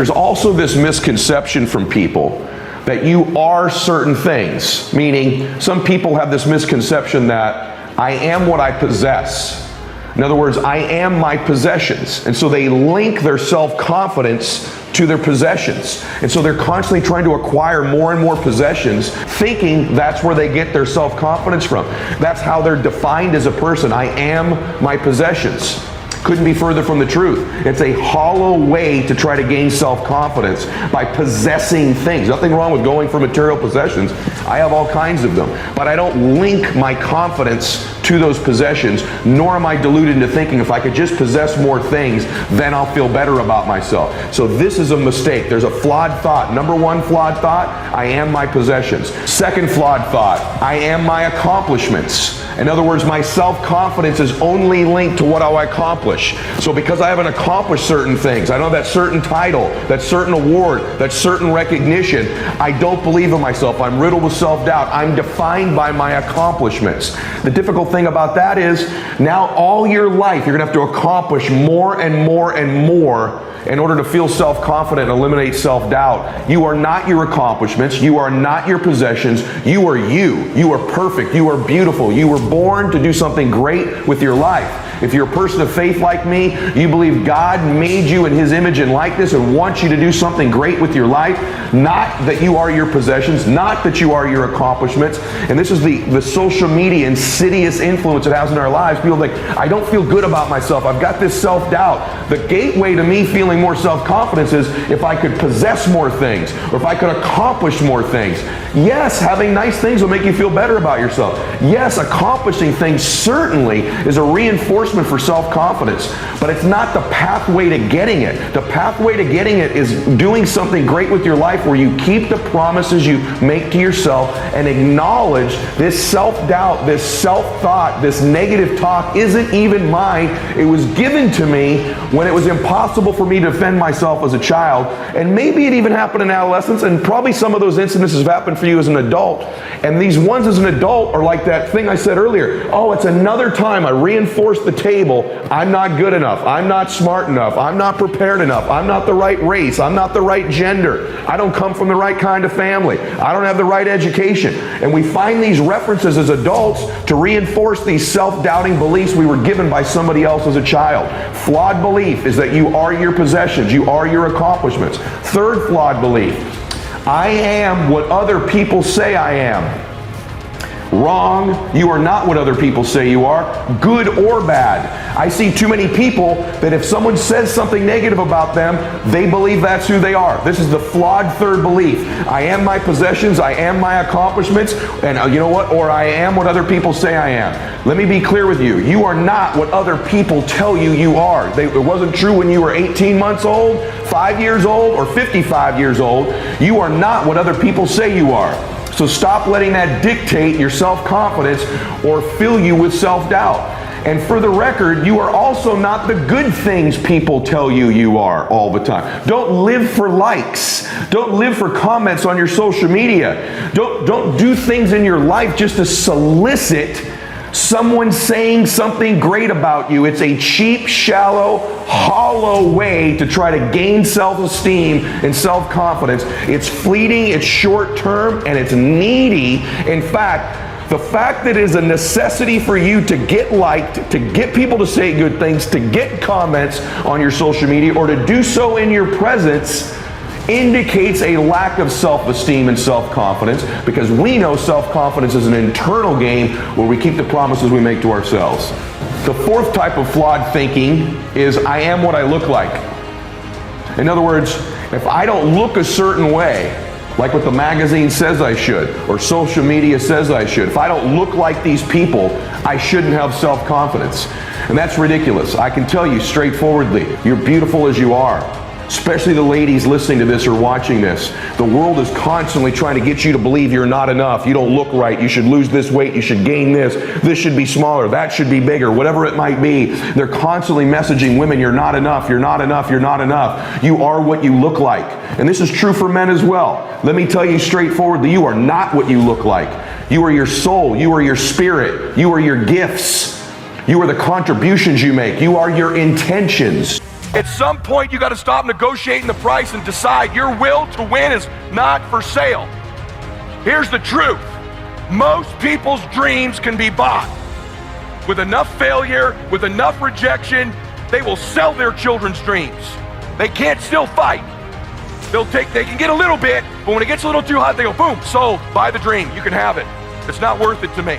there's also this misconception from people that you are certain things. Meaning, some people have this misconception that I am what I possess. In other words, I am my possessions. And so they link their self-confidence to their possessions. And so they're constantly trying to acquire more and more possessions, thinking that's where they get their self-confidence from. That's how they're defined as a person. I am my possessions. Couldn't be further from the truth. It's a hollow way to try to gain self-confidence by possessing things. Nothing wrong with going for material possessions. I have all kinds of them. But I don't link my confidence to those possessions, nor am I deluded into thinking if I could just possess more things, then I'll feel better about myself. So this is a mistake. There's a flawed thought. Number one flawed thought, I am my possessions. Second flawed thought, I am my accomplishments. In other words, my self-confidence is only linked to what I accomplish. So because I haven't accomplished certain things, I don't have that certain title, that certain award, that certain recognition, I don't believe in myself. I'm riddled with self-doubt. I'm defined by my accomplishments. The difficult thing about that is now all your life you're going to have to accomplish more and more and more in order to feel self-confident and eliminate self-doubt. You are not your accomplishments. You are not your possessions. You are you. You are perfect. You are beautiful. You were born to do something great with your life. If you're a person of faith like me, you believe God made you in His image and likeness and wants you to do something great with your life, not that you are your possessions, not that you are your accomplishments. And this is the social media insidious influence it has in our lives. People think, I don't feel good about myself. I've got this self-doubt. The gateway to me feeling more self-confidence is if I could possess more things or if I could accomplish more things. Yes, having nice things will make you feel better about yourself. Yes, accomplishing things certainly is a reinforcement for self-confidence, but it's not the pathway to getting it. The pathway to getting it is doing something great with your life where you keep the promises you make to yourself and acknowledge this self-doubt, this self-thought, this negative talk isn't even mine. It was given to me when it was impossible for me to defend myself as a child, and maybe it even happened in adolescence, and probably some of those incidences have happened for you as an adult. And these ones as an adult are like that thing I said earlier. Oh, it's another time I reinforced the table. I'm not good enough. I'm not smart enough. I'm not prepared enough. I'm not the right race. I'm not the right gender. I don't come from the right kind of family. I don't have the right education. And we find these references as adults to reinforce these self-doubting beliefs we were given by somebody else as a child. Flawed belief is that you are your possessions. You are your accomplishments. Third flawed belief, I am what other people say I am. Wrong. You are not what other people say you are, good or bad. I see too many people that if someone says something negative about them, they believe that's who they are. This is the flawed third belief. I am my possessions, I am my accomplishments, and you know what? Or I am what other people say I am. Let me be clear with you. You are not what other people tell you you are. It wasn't true when you were 18 months old, 5 years old, or 55 years old. You are not what other people say you are. So stop letting that dictate your self-confidence or fill you with self-doubt. And for the record, you are also not the good things people tell you you are all the time. Don't live for likes. Don't live for comments on your social media. Don't do things in your life just to solicit someone saying something great about you. It's a cheap, shallow, hollow way to try to gain self-esteem and self-confidence. It's fleeting, it's short-term, and it's needy. In fact, the fact that it is a necessity for you to get liked, to get people to say good things, to get comments on your social media, or to do so in your presence indicates a lack of self-esteem and self-confidence, because we know self-confidence is an internal game where we keep the promises we make to ourselves. The fourth type of flawed thinking is I am what I look like. In other words, if I don't look a certain way, like what the magazine says I should, or social media says I should, if I don't look like these people, I shouldn't have self-confidence. And that's ridiculous. I can tell you straightforwardly, you're beautiful as you are. Especially the ladies listening to this or watching this. The world is constantly trying to get you to believe you're not enough. You don't look right. You should lose this weight. You should gain this. This should be smaller. That should be bigger. Whatever it might be. They're constantly messaging women, you're not enough. You're not enough. You're not enough. You are what you look like. And this is true for men as well. Let me tell you straightforwardly, you are not what you look like. You are your soul. You are your spirit. You are your gifts. You are the contributions you make. You are your intentions. At some point, you got to stop negotiating the price and decide your will to win is not for sale. Here's the truth. Most people's dreams can be bought. With enough failure, with enough rejection, they will sell their children's dreams. They can't still fight. They can get a little bit, but when it gets a little too hot, they go, boom, sold, buy the dream, you can have it. It's not worth it to me.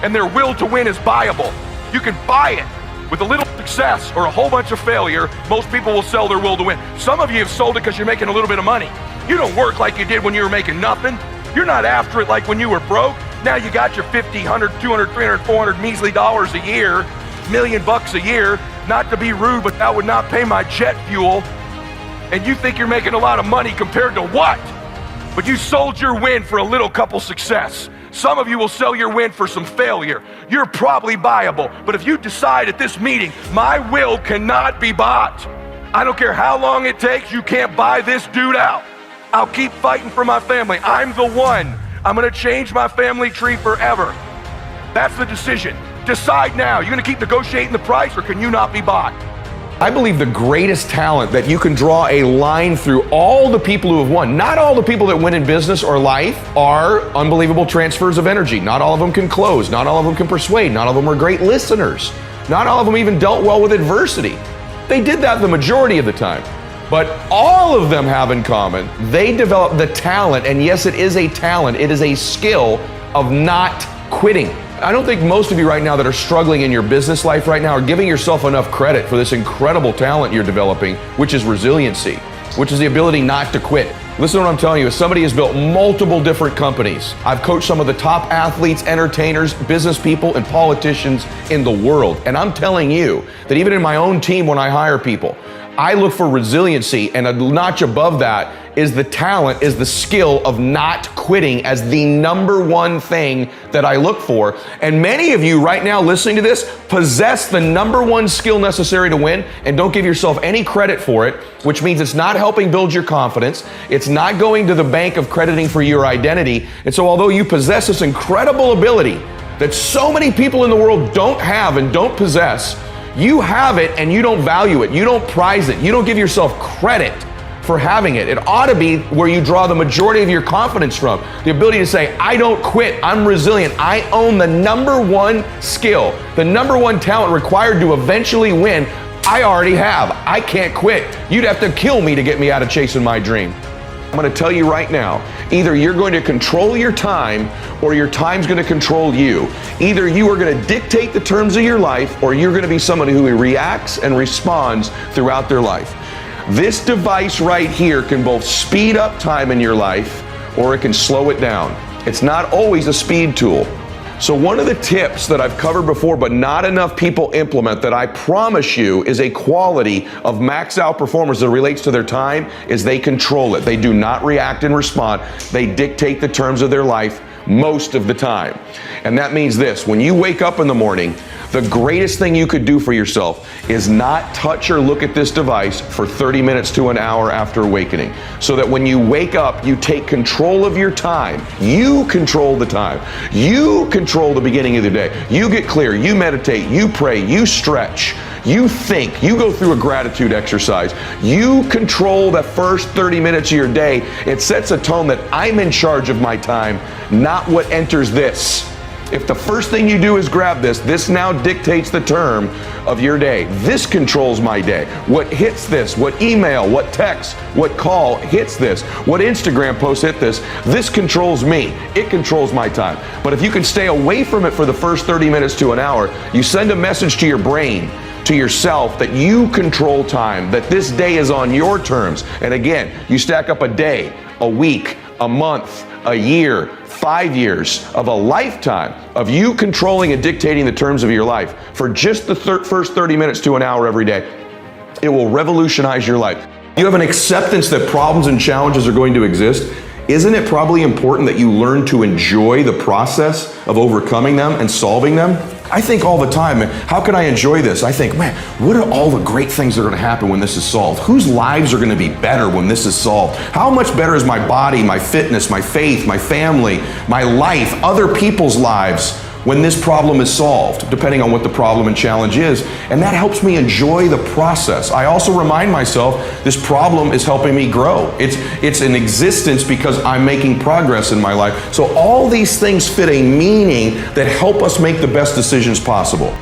And their will to win is buyable. You can buy it with a little success or a whole bunch of failure. Most people will sell their will to win. Some of you have sold it because you're making a little bit of money. You don't work like you did when you were making nothing. You're not after it like when you were broke. Now you got your 50, 100, 200, 300, 400 measly dollars a year, $1 million a year. Not to be rude, but that would not pay my jet fuel. And you think you're making a lot of money compared to what? But you sold your win for a little couple success. Some of you will sell your win for some failure. You're probably buyable. But if you decide at this meeting, my will cannot be bought. I don't care how long it takes, you can't buy this dude out. I'll keep fighting for my family. I'm the one. I'm gonna change my family tree forever. That's the decision. Decide now. You're gonna keep negotiating the price, or can you not be bought? I believe the greatest talent that you can draw a line through all the people who have won. Not all the people that win in business or life are unbelievable transfers of energy. Not all of them can close. Not all of them can persuade. Not all of them are great listeners. Not all of them even dealt well with adversity. They did that the majority of the time. But all of them have in common, they developed the talent, and yes, it is a talent, it is a skill of not quitting. I don't think most of you right now that are struggling in your business life right now are giving yourself enough credit for this incredible talent you're developing, which is resiliency, which is the ability not to quit. Listen to what I'm telling you. As somebody who's built multiple different companies, I've coached some of the top athletes, entertainers, business people, and politicians in the world. And I'm telling you that even in my own team, when I hire people, I look for resiliency, and a notch above that is the talent, is the skill of not quitting as the number one thing that I look for. And many of you right now listening to this possess the number one skill necessary to win and don't give yourself any credit for it, which means it's not helping build your confidence. It's not going to the bank of crediting for your identity. And so although you possess this incredible ability that so many people in the world don't have and don't possess, you have it and you don't value it. You don't prize it. You don't give yourself credit for having it. It ought to be where you draw the majority of your confidence from. The ability to say, I don't quit, I'm resilient. I own the number one skill, the number one talent required to eventually win. I already have. I can't quit. You'd have to kill me to get me out of chasing my dream. I'm going to tell you right now, either you're going to control your time or your time's going to control you. Either you are going to dictate the terms of your life or you're going to be somebody who reacts and responds throughout their life. This device right here can both speed up time in your life or it can slow it down. It's not always a speed tool. So one of the tips that I've covered before but not enough people implement that I promise you is a quality of max out performers that relates to their time is they control it. They do not react and respond. They dictate the terms of their life most of the time. And that means this: when you wake up in the morning, the greatest thing you could do for yourself is not touch or look at this device for 30 minutes to an hour after awakening. So that when you wake up, you take control of your time. You control the time. You control the beginning of the day. You get clear, you meditate, you pray, you stretch, you think, you go through a gratitude exercise. You control the first 30 minutes of your day. It sets a tone that I'm in charge of my time, not what enters this. If the first thing you do is grab this, this now dictates the term of your day. This controls my day. What hits this, what email, what text, what call hits this, what Instagram post hit this, this controls me. It controls my time. But if you can stay away from it for the first 30 minutes to an hour, you send a message to your brain, to yourself, that you control time, that this day is on your terms. And again, you stack up a day, a week, a month, a year, 5 years of a lifetime of you controlling and dictating the terms of your life for just the first 30 minutes to an hour every day. It will revolutionize your life. You have an acceptance that problems and challenges are going to exist. Isn't it probably important that you learn to enjoy the process of overcoming them and solving them? I think all the time, how can I enjoy this? I think, man, what are all the great things that are going to happen when this is solved? Whose lives are going to be better when this is solved? How much better is my body, my fitness, my faith, my family, my life, other people's lives when this problem is solved, depending on what the problem and challenge is, and that helps me enjoy the process. I also remind myself this problem is helping me grow. It's in existence because I'm making progress in my life. So all these things fit a meaning that help us make the best decisions possible.